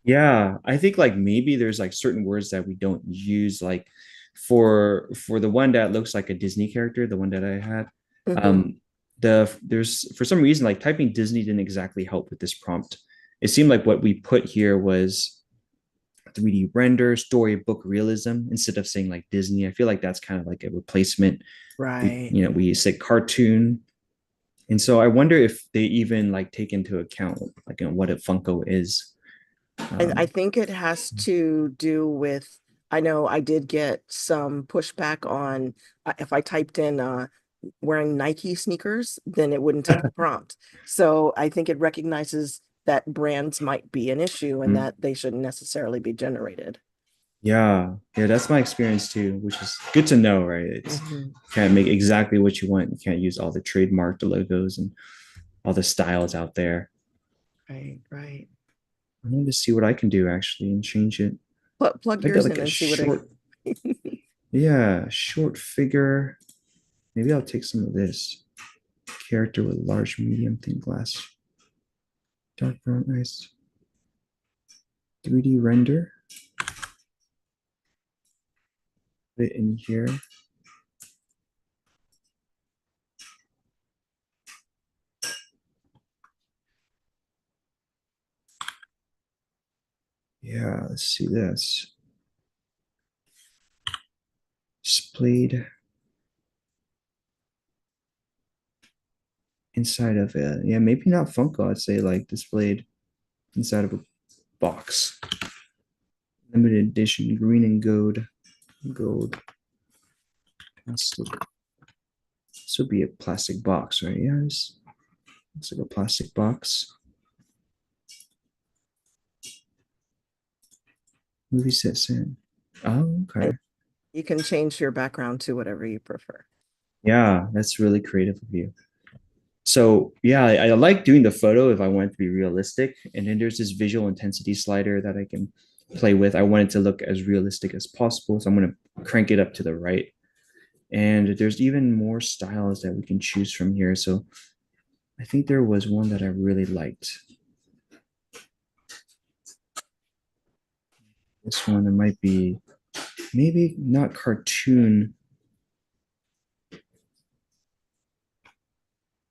Yeah, I think like maybe there's like certain words that we don't use, like for the one that looks like a Disney character, the one that I had. There's for some reason like typing Disney didn't exactly help with this prompt. It seemed like what we put here was 3D render, storybook realism instead of saying like Disney. I feel like that's kind of like a replacement. Right. We say cartoon. And so I wonder if they even like take into account like what a Funko is. I think it has to do with, I know I did get some pushback on if I typed in wearing Nike sneakers, then it wouldn't take the prompt. So I think it recognizes that brands might be an issue and that they shouldn't necessarily be generated. Yeah, that's my experience too, which is good to know, right? It's can't make exactly what you want. You can't use all the trademarked logos and all the styles out there. Right, right. I need to see what I can do actually and change it. Plug I yours got in like a and see what short, yeah, short figure. Maybe I'll take some of this character with large, medium, thin glass, dark brown eyes. 3D render. Put it in here. Yeah, let's see this. Displayed inside of it. Yeah, maybe not Funko. I'd say like displayed inside of a box. Limited edition, green and gold. Plastic. This would be a plastic box, right? Yeah, this looks like a plastic box. Movie set in. Oh, okay. You can change your background to whatever you prefer. Yeah, that's really creative of you. So yeah, I like doing the photo if I want it to be realistic. And then there's this visual intensity slider that I can play with. I want it to look as realistic as possible. So I'm going to crank it up to the right. And there's even more styles that we can choose from here. So I think there was one that I really liked. This one, it might be maybe not cartoon.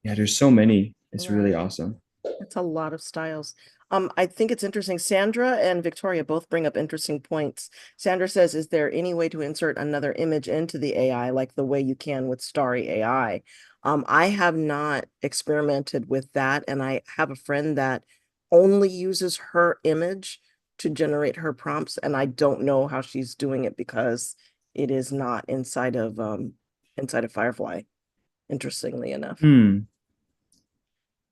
Yeah, there's so many. It's really awesome. It's a lot of styles. I think it's interesting. Sandra and Victoria both bring up interesting points. Sandra says, is there any way to insert another image into the AI like the way you can with Starry AI? I have not experimented with that, and I have a friend that only uses her image to generate her prompts, and I don't know how she's doing it because it is not inside of Firefly, interestingly enough.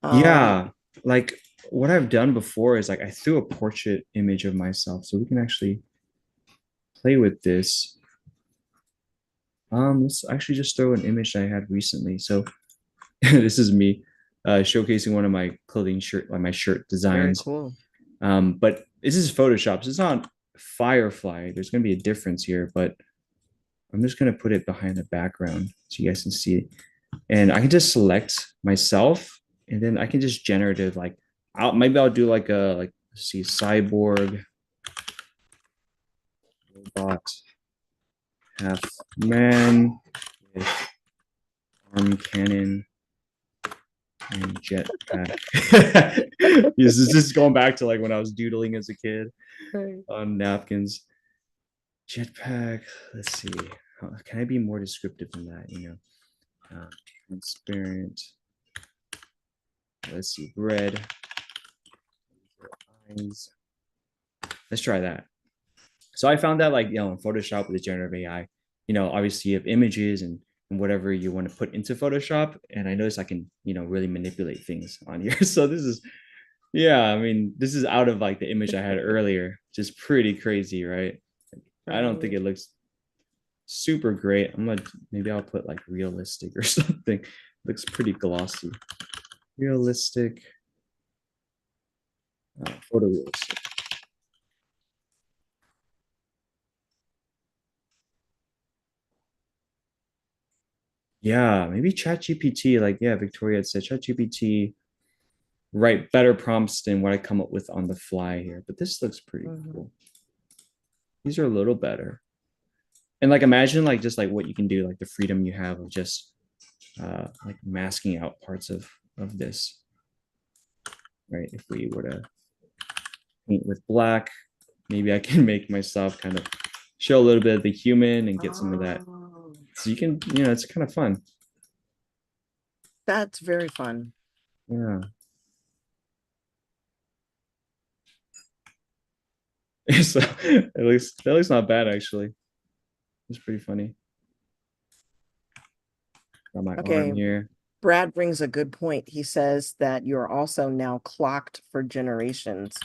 Yeah, like what I've done before is like I threw a portrait image of myself, so we can actually play with this. Let's actually just throw an image that I had recently. So this is me showcasing one of my clothing shirt, like my shirt designs. Very cool. But this is Photoshop, so it's not Firefly. There's gonna be a difference here, but I'm just gonna put it behind the background so you guys can see it. And I can just select myself, and then I can just generative like maybe I'll do like a let's see, cyborg robot half man with arm cannon and jetpack. This is just going back to like when I was doodling as a kid on napkins. Jetpack. Let's see. Can I be more descriptive than that? You know, transparent. Let's see. Red. Eyes. Let's try that. So I found that like, in Photoshop with the generative AI, obviously you have images and whatever you want to put into Photoshop. And I noticed I can, really manipulate things on here. So this is, I mean, this is out of like the image I had earlier, just pretty crazy, right? I don't think it looks super great. Maybe I'll put like realistic or something. Looks pretty glossy. Realistic. Photorealistic. Yeah, maybe ChatGPT, like, Victoria had said ChatGPT write better prompts than what I come up with on the fly here. But this looks pretty cool. These are a little better. And like imagine like just like what you can do, like the freedom you have of just like masking out parts of this. Right. If we were to paint with black, maybe I can make myself kind of show a little bit of the human and get some of that. So you can, it's kind of fun. That's very fun. Yeah. So that looks not bad actually. It's pretty funny. Got my arm here. Brad brings a good point. He says that you're also now clocked for generations.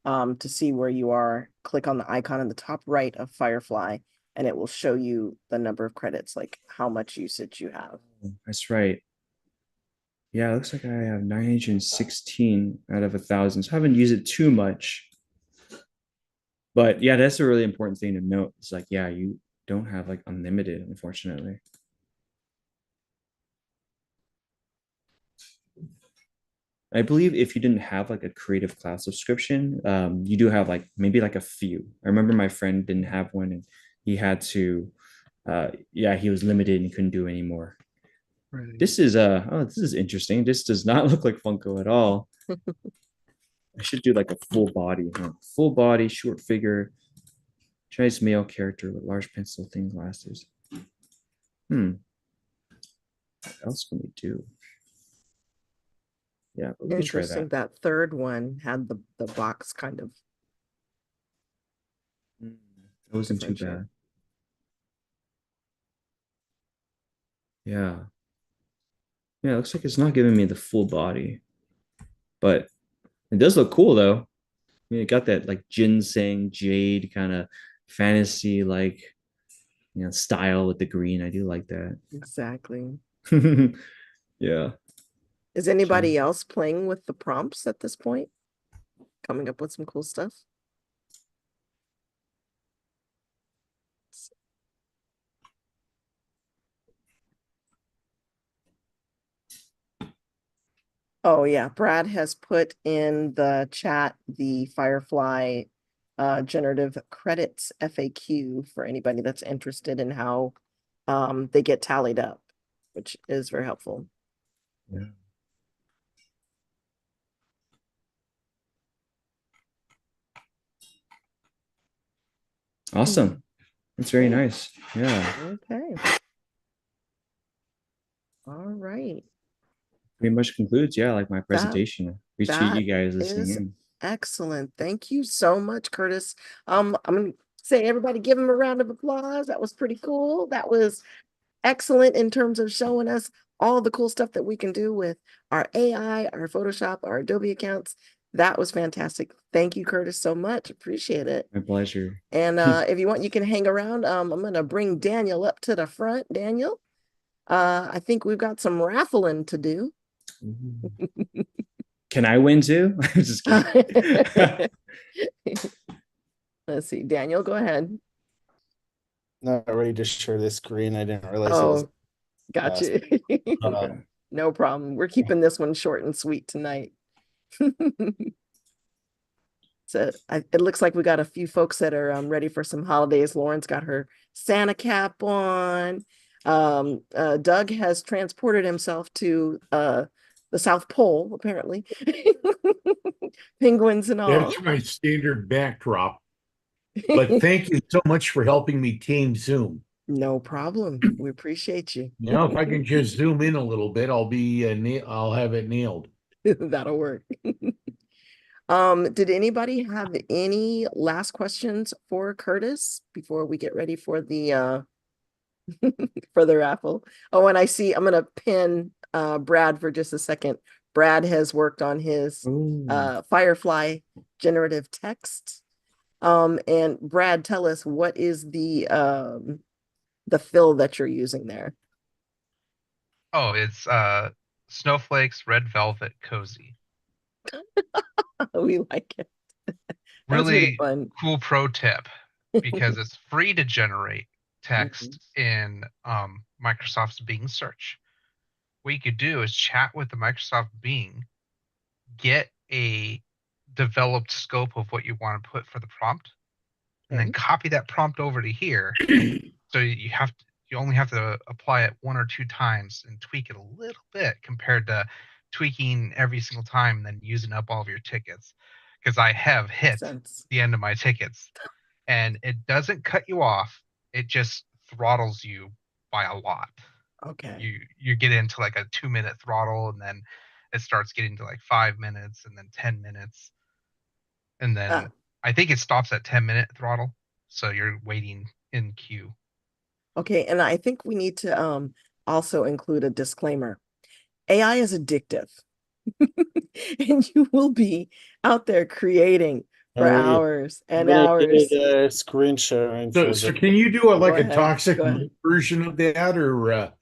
To see where you are, click on the icon in the top right of Firefly, and it will show you the number of credits, like how much usage you have. That's right. Yeah, it looks like I have 916 out of 1,000. So I haven't used it too much. But yeah, that's a really important thing to note. It's like, you don't have like unlimited, unfortunately. I believe if you didn't have like a Creative Cloud subscription, you do have like maybe like a few. I remember my friend didn't have one and he had to, he was limited and couldn't do anymore. Right. This is interesting. This does not look like Funko at all. I should do like a full body, full body, short figure, Chinese male character with large pencil thin glasses. What else can we do? Yeah, we can try Interesting. that. That third one had the box kind of. It wasn't too different shape. bad. Yeah. Yeah, it looks like it's not giving me the full body, but it does look cool though. I mean, it got that like ginseng jade kind of fantasy like style with the green. I do like that. Exactly. Yeah. Is anybody else playing with the prompts at this point? Coming up with some cool stuff? Oh yeah, Brad has put in the chat the Firefly generative credits FAQ for anybody that's interested in how they get tallied up, which is very helpful. Yeah. Awesome. That's very nice. Yeah. Okay. All right. Pretty much concludes, yeah, like my presentation. Appreciate you guys listening in. Excellent. Thank you so much, Curtis. I'm gonna say everybody give him a round of applause. That was pretty cool. That was excellent in terms of showing us all the cool stuff that we can do with our AI, our Photoshop, our Adobe accounts. That was fantastic. Thank you, Curtis, so much. Appreciate it. My pleasure. And if you want, you can hang around. I'm gonna bring Daniel up to the front. Daniel, I think we've got some raffling to do. Can I win too? I'm just kidding. Let's see, Daniel, go ahead. Not ready to share this screen. I didn't realize it was. Got you. Okay. No problem. We're keeping this one short and sweet tonight. So it looks like we got a few folks that are ready for some holidays. Lauren's got her Santa cap on. Doug has transported himself to the South Pole, apparently. Penguins and all. That's my standard backdrop. But thank you so much for helping me tame Zoom. No problem. We appreciate you. If I can just zoom in a little bit, I'll have it nailed. That'll work. Did anybody have any last questions for Curtis before we get ready for the for the raffle? Oh, and I see I'm gonna pin Brad for just a second. Brad has worked on his Firefly generative text. And Brad, tell us, what is the fill that you're using there? Oh, it's Snowflakes Red Velvet Cozy. We like it. Really cool pro tip, because it's free to generate text in Microsoft's Bing search. What you could do is chat with the Microsoft Bing, get a developed scope of what you want to put for the prompt, and then copy that prompt over to here. So you only have to apply it 1 or 2 times and tweak it a little bit compared to tweaking every single time and then using up all of your tickets. Because I have hit the end of my tickets, and it doesn't cut you off. It just throttles you by a lot. Okay. You get into like a 2-minute throttle, and then it starts getting to like 5 minutes, and then 10 minutes. And then I think it stops at 10-minute throttle. So you're waiting in queue. Okay, and I think we need to also include a disclaimer. AI is addictive. And you will be out there creating for hours and hours. Screen sharing. So can you do a toxic version of that, or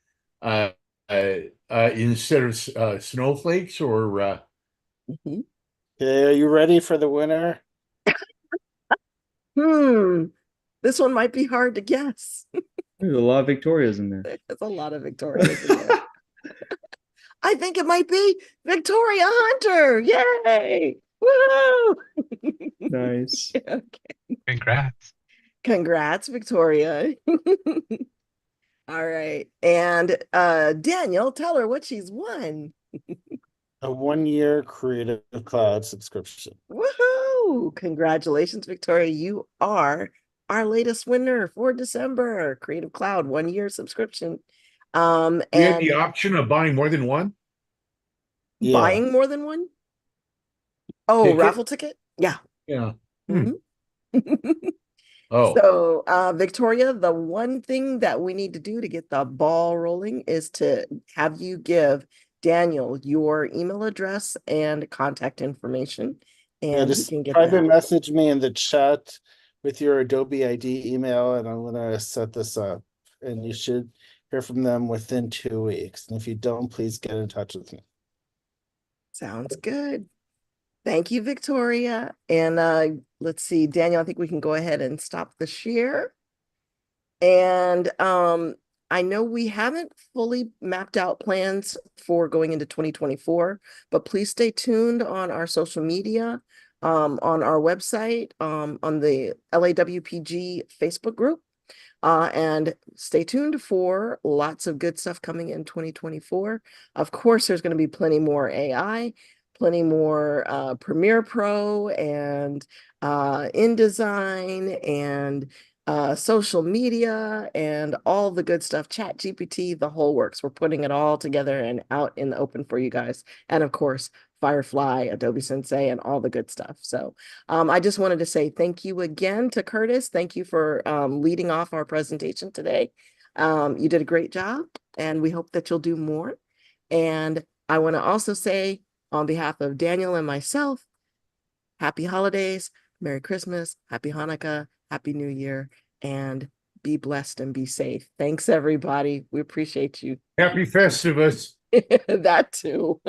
instead of snowflakes, or Okay, are you ready for the winner? This one might be hard to guess. There's a lot of Victorias in there. There's a lot of Victorias in there. I think it might be Victoria Hunter. Yay! Woo! Nice. Okay. Congrats, Victoria. All right. And Daniel, tell her what she's won. A 1-year Creative Cloud subscription. Woohoo! Congratulations, Victoria. You are our latest winner for December. Creative Cloud 1-year subscription. you have the option of buying more than one? Yeah. Buying more than one? Oh, Ticket? raffle ticket? Yeah. Yeah. Mhm. Oh, So, Victoria, the one thing that we need to do to get the ball rolling is to have you give Daniel your email address and contact information, Yeah, and he just can get private that. message me in the chat with your Adobe ID email, and I'm gonna set this up. And you should hear from them within 2 weeks. And if you don't, please get in touch with me. Sounds good. Thank you, Victoria. And let's see, Daniel, I think we can go ahead and stop the share. And I know we haven't fully mapped out plans for going into 2024, but please stay tuned on our social media, on our website, on the LAWPG Facebook group. And stay tuned for lots of good stuff coming in 2024. Of course, there's going to be plenty more AI, plenty more Premiere Pro and InDesign and social media and all the good stuff, Chat GPT, the whole works. We're putting it all together and out in the open for you guys. And of course, Firefly, Adobe Sensei, and all the good stuff. So I just wanted to say thank you again to Curtis. Thank you for leading off our presentation today. You did a great job, and we hope that you'll do more. And I want to also say, on behalf of Daniel and myself, happy holidays, Merry Christmas, Happy Hanukkah, Happy New Year, and be blessed and be safe. Thanks, everybody. We appreciate you. happy Festivus. That too.